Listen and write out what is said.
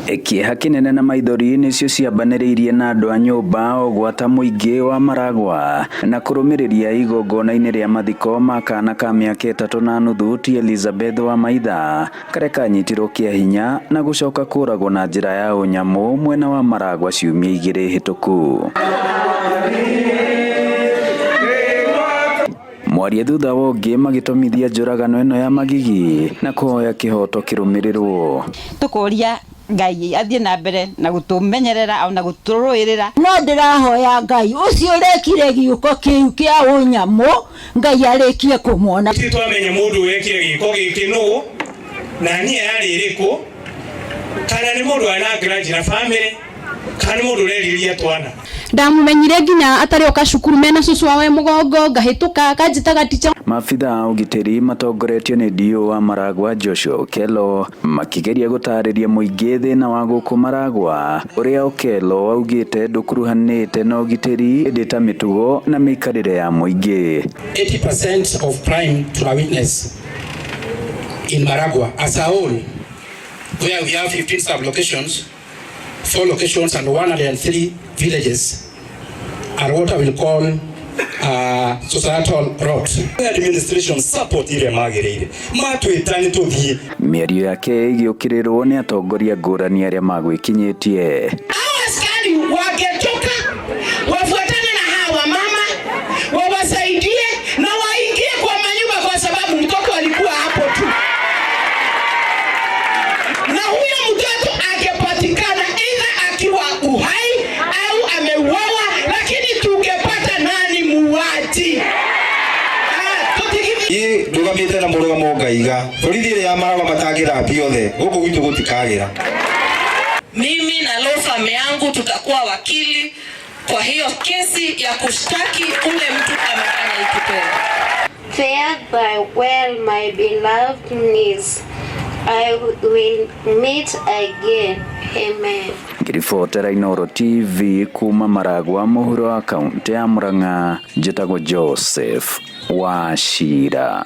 Kĩeha kĩnene na maithori nĩcio ciambanĩrĩirie na andũ a nyũmba ũgwata mũingĩ wa Maragwa na kũrũmĩrĩria igongona-inĩ rĩa mathiko ma kana ka mĩaka 3.5 ti Elizabeth wa Maitha karĩa kanyitirwo kĩa hinya na gũcoka kũragwo na njĩra ya ũnyamũ mwena wa Maragwa ciumia 2 hĩtũku. Mwaria thutha wa ũngĩ magĩtomithia njũragano ĩno ya magigi na kũhoya kĩhoto kĩrũmĩrĩrwo. Tukoria Ngai athie na mbere na gutumenyerera au na guturuirira. No ndirahoya Ngai ucio rekire giuko kiu kia unyamu Ngai arekie kumona. Twamenya mundu wekire giko giki no na nie ari iriku kana ni mundu ana grudge na family kana mundu reriria twana. Ndamumenyire nginya atari okashukuru mena cucu wawe mugongo ngahituka kanjitaga ticha. Maabitha ugitiri matongoretio ni dio wa Maragwa Joshua Okello makigeria gutarĩria mũingĩ thĩna wa gũkũ Maragwa uria Okello augite ndukuruhanĩte na ugitiri ndita mitugo na mĩikarĩre ya mũingĩ. 80% of crime to a witness in Maragwa as a whole, where we have 15 sub-locations, 4 locations and 103 villages are what I will call societal rot. Administration support ile magĩrĩire matwĩtani tuthie. Mĩario yake ĩgĩũkĩrĩrwo nĩ atongoria ngũrani arĩa magwĩkinyĩtie. Askari wangetoka wafuatane na hawa mama wawasaidie na waingie kwa manyumba kwa sababu mtoto alikuwa hapo tu. Na huyo mtoto angepatikana either akiwa uhai au ameuawa, lakini tungepata nani muwaji? Ndugamite na murugamo Ngaiga borithi ile ya Maragwa matangira biothe guku gwitu gutikagira. Mimi na law firm yangu tutakuwa wakili kwa hiyo kesi ya kushtaki ule mtu amefanya ikipenda. Fare by well my beloved niece, I will meet again. Amen. Ngiribotera Inooro TV kuma Maragwa mũhuro wa kaunti ya Murang'a, njĩtagwo Joseph Wachira.